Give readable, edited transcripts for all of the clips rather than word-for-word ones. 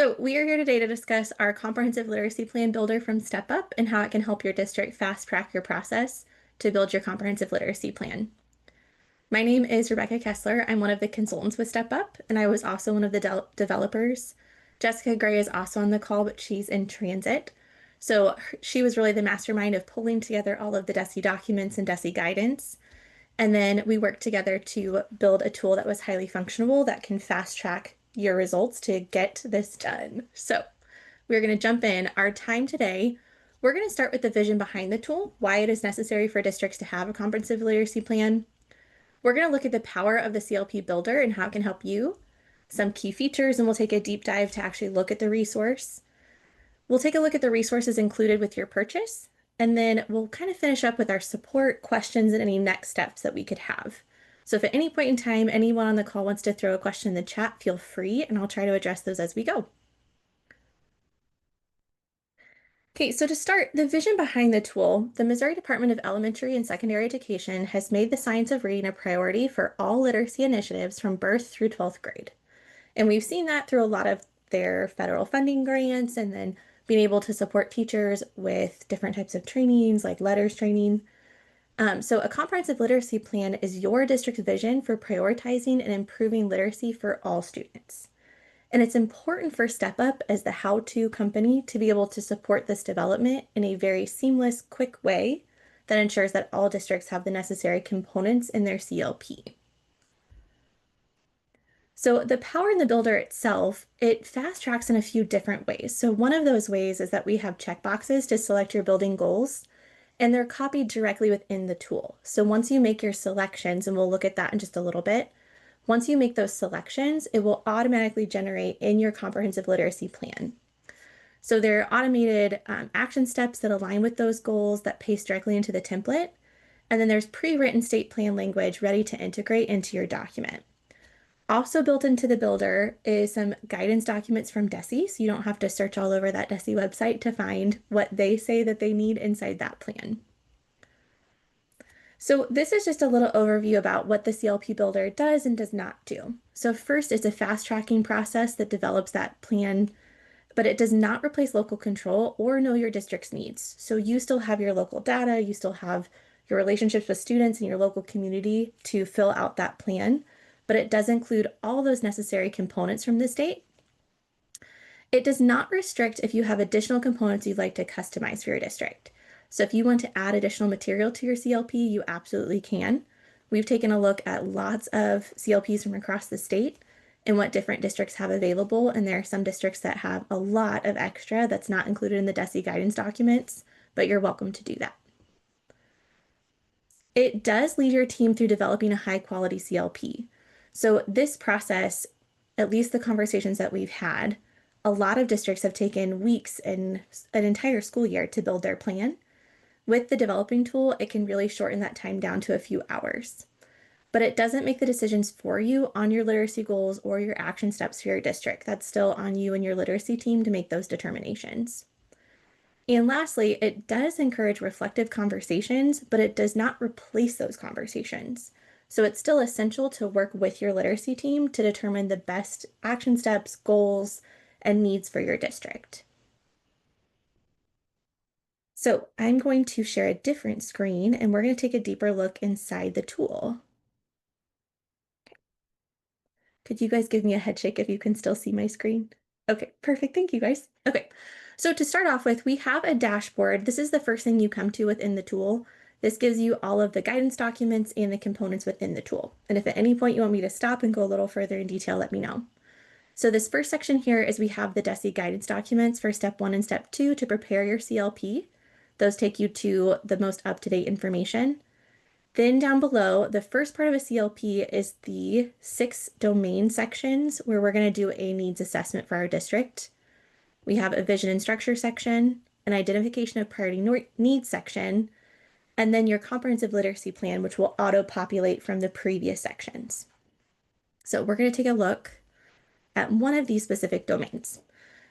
So we are here today to discuss our comprehensive literacy plan builder from Step Up and how it can help your district fast track your process to build your comprehensive literacy plan. My name is Rebecca Kessler. I'm one of the consultants with Step Up, and I was also one of the developers. Jessica Gray is also on the call, but she's in transit. So she was really the mastermind of pulling together all of the DESE documents and DESE guidance. And then we worked together to build a tool that was highly functional that can fast track your results to get this done. So we're going to jump in. Our time today, we're going to start with the vision behind the tool, why it is necessary for districts to have a comprehensive literacy plan. We're going to look at the power of the CLP Builder and how it can help you, some key features, and we'll take a deep dive to actually look at the resource. We'll take a look at the resources included with your purchase, and then we'll kind of finish up with our support, questions, and any next steps that we could have. So if at any point in time anyone on the call wants to throw a question in the chat, feel free, and I'll try to address those as we go. Okay, so to start, the vision behind the tool, the Missouri Department of Elementary and Secondary Education has made the science of reading a priority for all literacy initiatives from birth through 12th grade. And we've seen that through a lot of their federal funding grants and then being able to support teachers with different types of trainings like letters training. So a comprehensive literacy plan is your district's vision for prioritizing and improving literacy for all students. And it's important for Step Up as the how-to company to be able to support this development in a very seamless, quick way that ensures that all districts have the necessary components in their CLP. So the power in the builder itself, it fast tracks in a few different ways. So one of those ways is that we have checkboxes to select your building goals, and they're copied directly within the tool. So once you make your selections, and we'll look at that in just a little bit, once you make those selections, it will automatically generate in your comprehensive literacy plan. So there are automated action steps that align with those goals that paste directly into the template. And then there's pre-written state plan language ready to integrate into your document. Also built into the builder is some guidance documents from DESE, so you don't have to search all over that DESE website to find what they say that they need inside that plan. So this is just a little overview about what the CLP Builder does and does not do. So first, it's a fast tracking process that develops that plan, but it does not replace local control or know your district's needs. So you still have your local data, you still have your relationships with students and your local community to fill out that plan, but it does include all those necessary components from the state. It does not restrict if you have additional components you'd like to customize for your district. So if you want to add additional material to your CLP, you absolutely can. We've taken a look at lots of CLPs from across the state and what different districts have available, and there are some districts that have a lot of extra that's not included in the DESE guidance documents, but you're welcome to do that. It does lead your team through developing a high quality CLP. So this process, at least the conversations that we've had, a lot of districts have taken weeks and an entire school year to build their plan. With the developing tool, it can really shorten that time down to a few hours. But it doesn't make the decisions for you on your literacy goals or your action steps for your district. That's still on you and your literacy team to make those determinations. And lastly, it does encourage reflective conversations, but it does not replace those conversations. So it's still essential to work with your literacy team to determine the best action steps, goals, and needs for your district. So I'm going to share a different screen and we're going to take a deeper look inside the tool. Could you guys give me a head shake if you can still see my screen? Okay, perfect. Thank you guys. Okay, so to start off with, we have a dashboard. This is the first thing you come to within the tool. This gives you all of the guidance documents and the components within the tool. And if at any point you want me to stop and go a little further in detail, let me know. So this first section here is we have the DESE guidance documents for step 1 and step 2 to prepare your CLP. Those take you to the most up-to-date information. Then down below, the first part of a CLP is the 6 domain sections where we're going to do a needs assessment for our district. We have a vision and structure section, an identification of priority needs section, and then your comprehensive literacy plan, which will auto-populate from the previous sections. So we're going to take a look at one of these specific domains.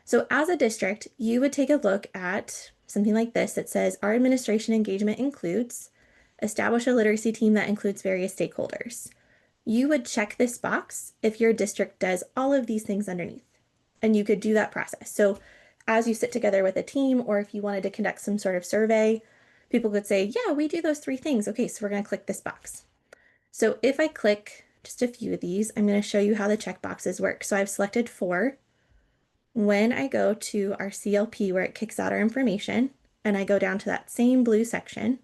So as a district, you would take a look at something like this that says our administration engagement includes establish a literacy team that includes various stakeholders. You would check this box if your district does all of these things underneath. and you could do that process. So as you sit together with a team, or if you wanted to conduct some sort of survey, people could say, yeah, we do those three things. Okay, so we're going to click this box. So if I click just a few of these, I'm going to show you how the checkboxes work. So I've selected 4. When I go to our CLP where it kicks out our information, and I go down to that same blue section,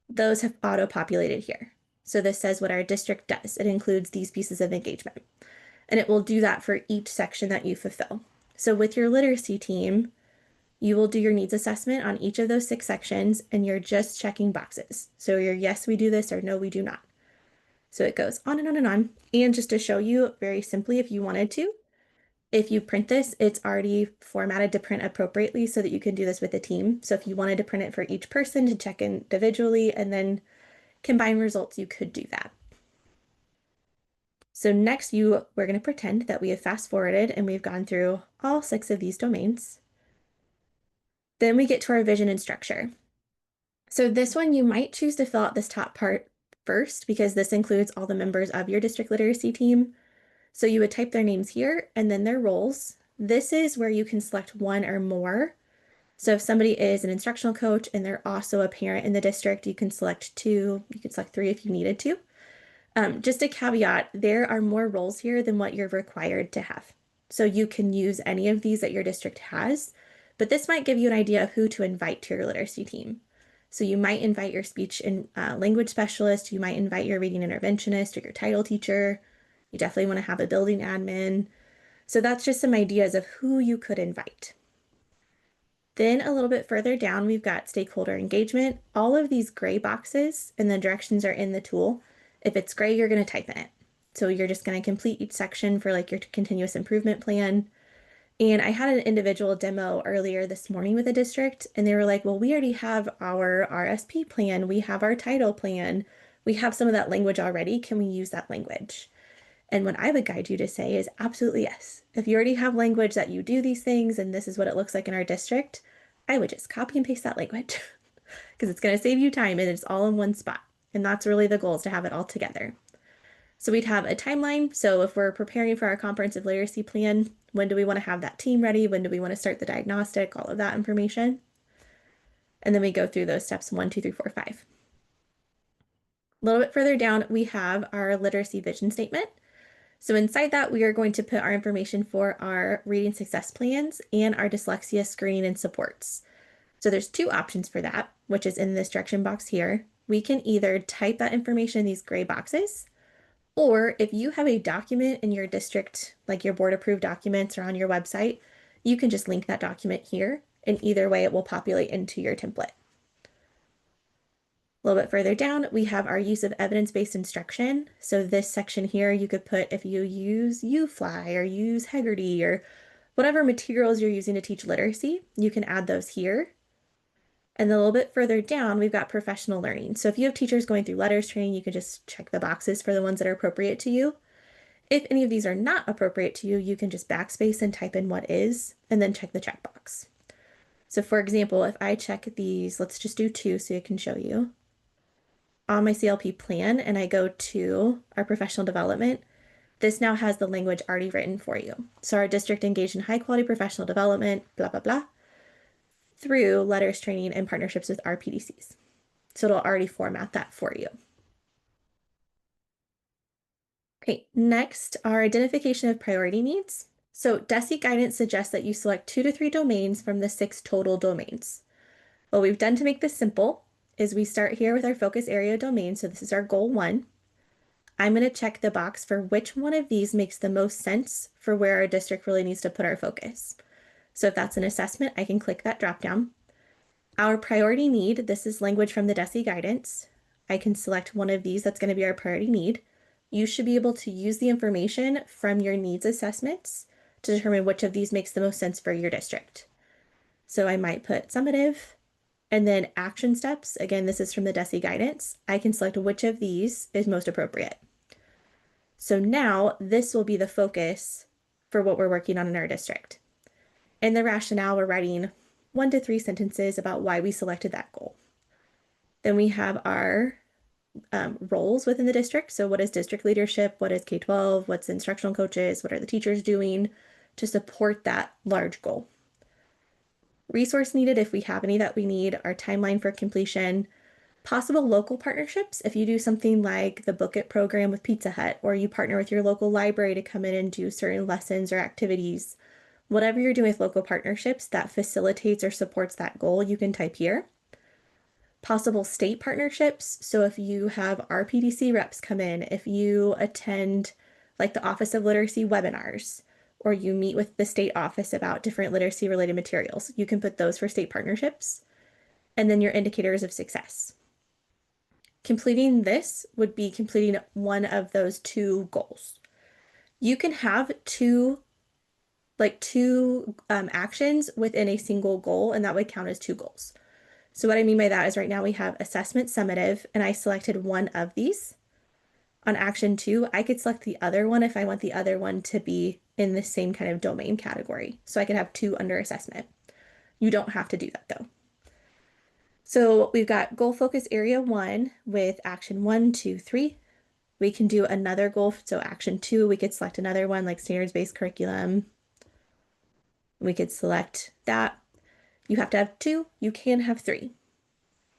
those have auto-populated here. So this says what our district does. It includes these pieces of engagement. And it will do that for each section that you fulfill. So with your literacy team, you will do your needs assessment on each of those 6 sections, and you're just checking boxes. So you're yes, we do this, or no, we do not. So it goes on and on and on. And just to show you very simply, if you wanted to, if you print this, it's already formatted to print appropriately so that you can do this with a team. So if you wanted to print it for each person to check individually and then combine results, you could do that. So next we're going to pretend that we have fast forwarded and we've gone through all 6 of these domains. Then we get to our vision and structure. So this one, you might choose to fill out this top part first because this includes all the members of your district literacy team. So you would type their names here and then their roles. This is where you can select 1 or more. So if somebody is an instructional coach and they're also a parent in the district, you can select 2, you could select 3 if you needed to. Just a caveat, there are more roles here than what you're required to have. So you can use any of these that your district has, but this might give you an idea of who to invite to your literacy team. So you might invite your speech and language specialist, you might invite your reading interventionist or your title teacher. You definitely want to have a building admin. So that's just some ideas of who you could invite. Then a little bit further down, we've got stakeholder engagement. All of these gray boxes and the directions are in the tool. If it's gray, you're going to type in it. So you're just going to complete each section for like your continuous improvement plan. And I had an individual demo earlier this morning with a district, and they were like, well, we already have our RSP plan. We have our title plan. We have some of that language already. Can we use that language? And what I would guide you to say is absolutely yes. If you already have language that you do these things and this is what it looks like in our district, I would just copy and paste that language because it's going to save you time and it's all in one spot. And that's really the goal, is to have it all together. So we'd have a timeline. So if we're preparing for our comprehensive literacy plan, when do we want to have that team ready? When do we want to start the diagnostic? All of that information. And then we go through those steps 1, 2, 3, 4, 5. A little bit further down, we have our literacy vision statement. So inside that, we are going to put our information for our reading success plans and our dyslexia screening and supports. So there's 2 options for that, which is in this direction box here. We can either type that information in these gray boxes, or if you have a document in your district, like your board approved documents or on your website, you can just link that document here, and either way it will populate into your template. A little bit further down, we have our use of evidence-based instruction. So this section here, you could put if you use UFly or use Heggerty or whatever materials you're using to teach literacy, you can add those here. And then a little bit further down, we've got professional learning. So if you have teachers going through letters training, you can just check the boxes for the ones that are appropriate to you. If any of these are not appropriate to you, you can just backspace and type in what is, and then check the checkbox. So for example, if I check these, let's just do 2 so I can show you. On my CLP plan and I go to our professional development, this now has the language already written for you. So our district engaged in high quality professional development, blah, blah, blah, through letters training and partnerships with RPDCs. So it'll already format that for you. Okay, next, our identification of priority needs. So DESI guidance suggests that you select 2 to 3 domains from the 6 total domains. What we've done to make this simple is we start here with our focus area domain. So this is our goal 1. I'm going to check the box for which one of these makes the most sense for where our district really needs to put our focus. So if that's an assessment, I can click that dropdown. Our priority need, this is language from the DESI guidance. I can select one of these, that's going to be our priority need. You should be able to use the information from your needs assessments to determine which of these makes the most sense for your district. So I might put summative, and then action steps. Again, this is from the DESI guidance. I can select which of these is most appropriate. So now this will be the focus for what we're working on in our district. In the rationale, we're writing 1 to 3 sentences about why we selected that goal. Then we have our roles within the district. So what is district leadership? What is K-12? What's instructional coaches? What are the teachers doing to support that large goal? Resource needed if we have any that we need, our timeline for completion, possible local partnerships. If you do something like the Book It program with Pizza Hut, or you partner with your local library to come in and do certain lessons or activities, whatever you're doing with local partnerships that facilitates or supports that goal, you can type here. Possible state partnerships. So if you have RPDC reps come in, if you attend like the Office of Literacy webinars, or you meet with the state office about different literacy related materials, you can put those for state partnerships. And then your indicators of success. Completing this would be completing one of those two goals. You can have two actions within a single goal, and that would count as two goals. So what I mean by that is right now we have assessment summative, and I selected one of these. On action 2, I could select the other one if I want the other one to be in the same kind of domain category. So I could have 2 under assessment. You don't have to do that though. So we've got goal focus area 1 with action 1, 2, 3. We can do another goal. So action 2, we could select another one like standards-based curriculum. We could select that. You have to have 2. You can have 3,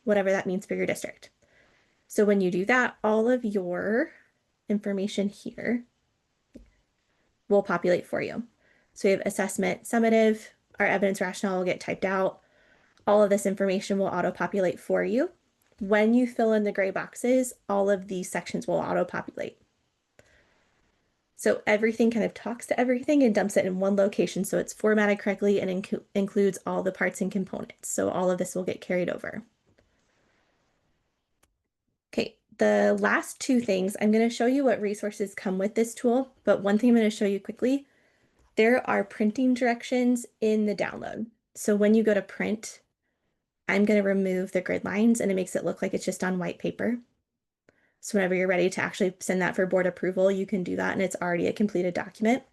whatever that means for your district. So when you do that, all of your information here will populate for you. So we have assessment summative, our evidence rationale will get typed out. All of this information will auto-populate for you. When you fill in the gray boxes, all of these sections will auto-populate. So everything kind of talks to everything and dumps it in one location so it's formatted correctly and includes all the parts and components. So all of this will get carried over. Okay, the last 2 things, I'm going to show you what resources come with this tool, but one thing I'm going to show you quickly, there are printing directions in the download. So when you go to print, I'm going to remove the grid lines and it makes it look like it's just on white paper. So whenever you're ready to actually send that for board approval, you can do that and it's already a completed document.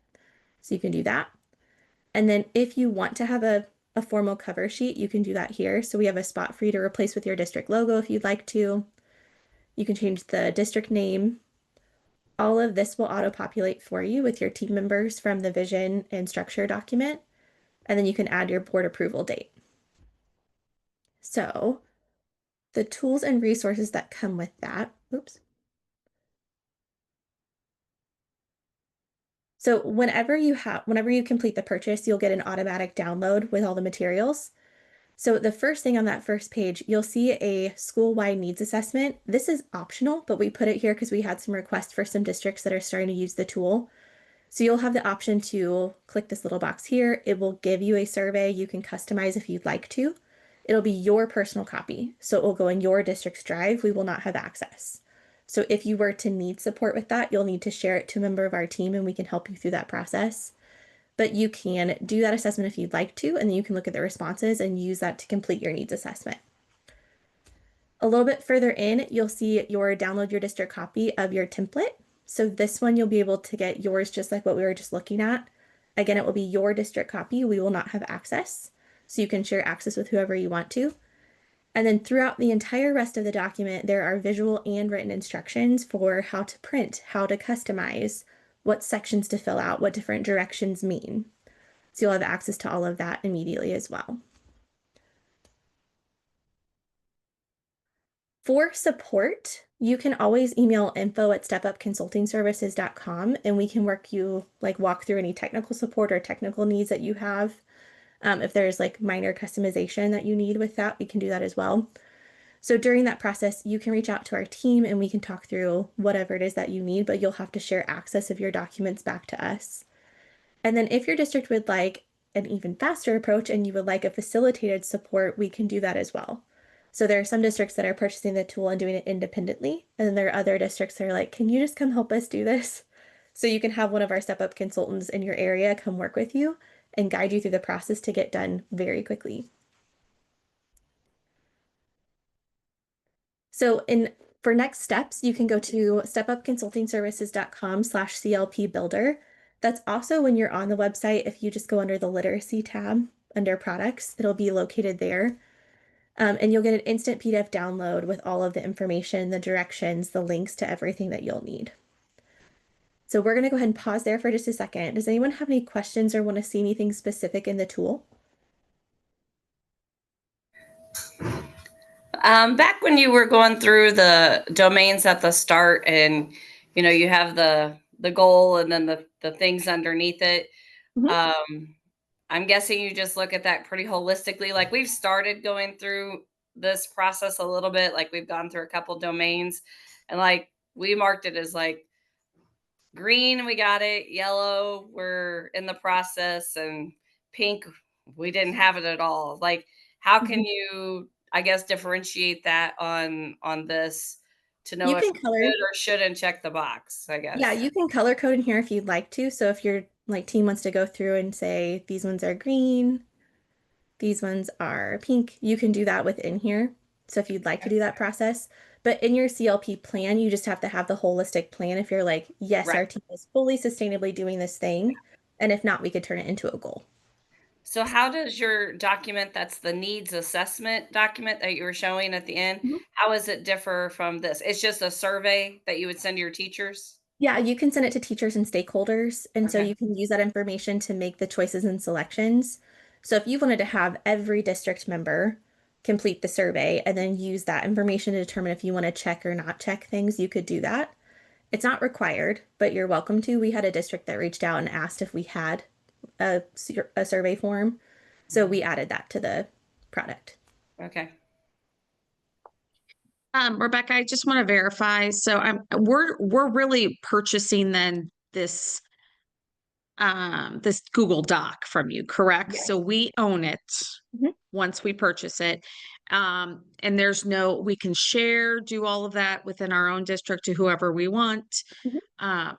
So you can do that. And then if you want to have a formal cover sheet, you can do that here. So we have a spot for you to replace with your district logo if you'd like to. You can change the district name. All of this will auto-populate for you with your team members from the vision and structure document. And then you can add your board approval date. So the tools and resources that come with that, oops. So whenever you complete the purchase, you'll get an automatic download with all the materials. So the first thing on that first page, you'll see a school-wide needs assessment. This is optional, but we put it here because we had some requests for some districts that are starting to use the tool. So you'll have the option to click this little box here. It will give you a survey you can customize if you'd like to. It'll be your personal copy. So it will go in your district's drive. We will not have access. So if you were to need support with that, you'll need to share it to a member of our team and we can help you through that process. But you can do that assessment if you'd like to, and then you can look at the responses and use that to complete your needs assessment. A little bit further in, you'll see your download your district copy of your template. So this one, you'll be able to get yours just like what we were just looking at. Again, it will be your district copy. We will not have access. So you can share access with whoever you want to. And then throughout the entire rest of the document, there are visual and written instructions for how to print, how to customize, what sections to fill out, what different directions mean. So you'll have access to all of that immediately as well. For support, you can always email info@stepupconsultingservices.com and we can walk through any technical support or technical needs that you have. If there's like minor customization that you need with that, we can do that as well. So during that process, you can reach out to our team and we can talk through whatever it is that you need, but you'll have to share access of your documents back to us. And then if your district would like an even faster approach and you would like a facilitated support, we can do that as well. So there are some districts that are purchasing the tool and doing it independently. And then there are other districts that are like, can you just come help us do this? So you can have one of our Step Up consultants in your area come work with you and guide you through the process to get done very quickly. So for next steps, you can go to stepupconsultingservices.com/CLP builder. That's also when you're on the website, if you just go under the literacy tab under products, it'll be located there. And you'll get an instant PDF download with all of the information, the directions, the links to everything that you'll need. So we're going to go ahead and pause there for just a second. Does anyone have any questions or want to see anything specific in the tool? Back when you were going through the domains at the start, and you have the goal and then the things underneath it. Mhm. I'm guessing you just look at that pretty holistically. Like, we've started going through this process a little bit. Like, we've gone through a couple domains, and like we marked it as like green, we got it. Yellow, we're in the process, and pink, we didn't have it at all. Like, how can Mhm. you, I guess, differentiate that on this to know You if can you color, should or shouldn't check the box, I yeah, guess. you can color code in here if you'd like to. So if your like team wants to go through and say these ones are green, these ones are pink, you can do that within here. So if you'd like to do that process, but in your CLP plan, you just have to have the holistic plan. If you're like, yes, Right. our team is fully sustainably doing this thing, and if not, we could turn it into a goal. So how does your document, that's the needs assessment document that you were showing at the end, how does it differ from this? It's just a survey that you would send to your teachers? Yeah, you can send it to teachers and stakeholders, and so Okay. you can use that information to make the choices and selections. So if you wanted to have every district member complete the survey and then use that information to determine if you want to check or not check things, you could do that. It's not required, but you're welcome to. We had a district that reached out and asked if we had a survey form, so Mhm. we added that to the product. Okay. Rebecca, I just want to verify. So we're really purchasing then this Google Doc from you, correct? Yes. So we own it Mhm. once we purchase it. And we can share, do all of that within our own district to whoever we want. Mhm. Um,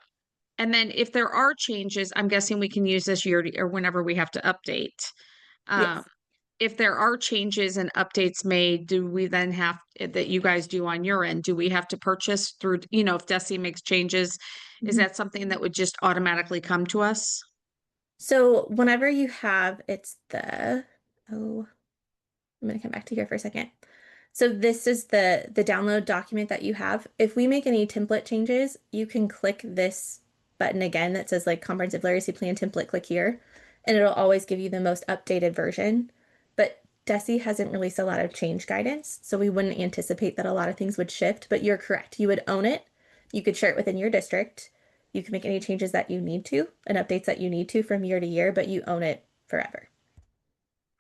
and then if there are changes, I'm guessing we can use this year or whenever we have to update. Um, Yes. if there are changes and updates made, do we then that you guys do on your end? Do we have to purchase through, if Desi makes changes, is Mhm. that something that would just automatically come to us? So whenever you have, it's oh, I'm going to come back to here for a second. So this is the download document that you have. If we make any template changes, you can click this button again that says like comprehensive literacy plan template, click here, and it'll always give you the most updated version. But DESE hasn't released a lot of change guidance, so we wouldn't anticipate that a lot of things would shift, but you're correct. You would own it. You could share it within your district. You can make any changes that you need to and updates that you need to from year to year, but you own it forever.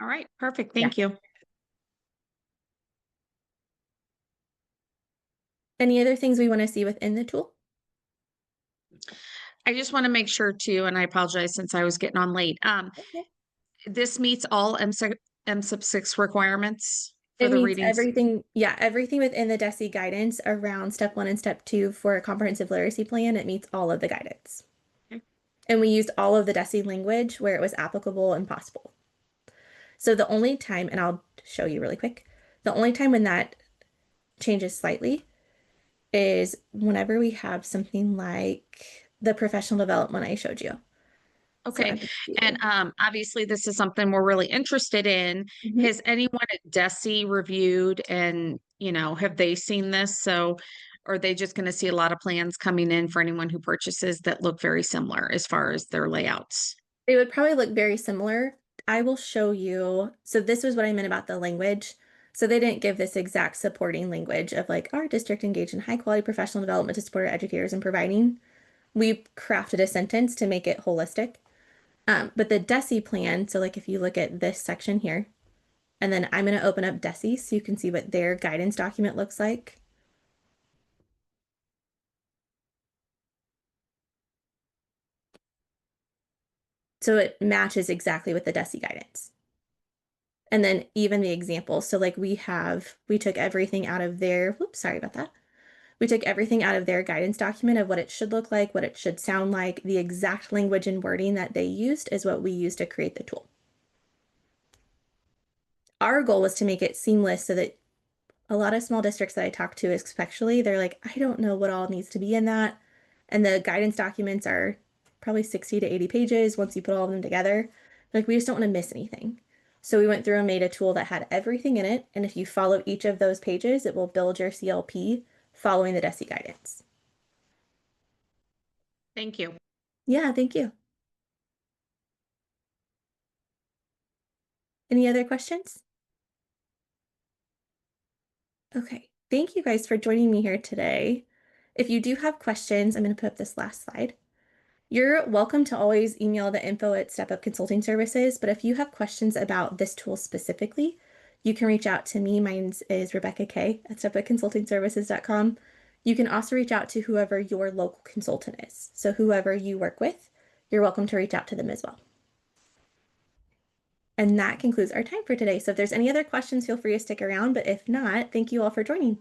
All right, perfect. Yeah. Thank you. Any other things we want to see within the tool? I just want to make sure too, and I apologize since I was getting on late. Okay. This meets all M sub 6 requirements for It the meets readings. everything, yeah, everything within the DESE guidance around step one and step two for a comprehensive literacy plan. It meets all of the guidance. Okay. And we used all of the DESE language where it was applicable and possible. So the only time, and I'll show you really quick, the only time when that changes slightly is whenever we have something like the professional development I showed you. So Okay. I'm going And to, obviously this is something we're really interested in. Mhm. Has anyone at DESE reviewed and, have they seen this? So are they just going to see a lot of plans coming in for anyone who purchases that look very similar as far as their layouts? They would probably look very similar. I will show you. So this was what I meant about the language. So they didn't give this exact supporting language of like our district engaged in high quality professional development to support our educators in providing. We crafted a sentence to make it holistic. But the DESE plan, so like if you look at this section here, and then I'm going to open up DESE so you can see what their guidance document looks like. So it matches exactly with the DESE guidance. And then even the examples. So like we took everything out of their, whoops, sorry about that. We took everything out of their guidance document of what it should look like, what it should sound like. The exact language and wording that they used is what we used to create the tool. Our goal was to make it seamless so that a lot of small districts that I talk to, especially, they're like, I don't know what all needs to be in that. And the guidance documents are probably 60 to 80 pages once you put all of them together. Like, we just don't want to miss anything. So we went through and made a tool that had everything in it. And if you follow each of those pages, it will build your CLP following the DESI guidance. Thank you. Yeah, thank you. Any other questions? Okay, thank you guys for joining me here today. If you do have questions, I'm going to put up this last slide. You're welcome to always email the info at Step Up Consulting Services, but if you have questions about this tool specifically, you can reach out to me. Mine is Rebecca K at stepupconsultingservices.com. You can also reach out to whoever your local consultant is. So whoever you work with, you're welcome to reach out to them as well. And that concludes our time for today. So if there's any other questions, feel free to stick around. But if not, thank you all for joining.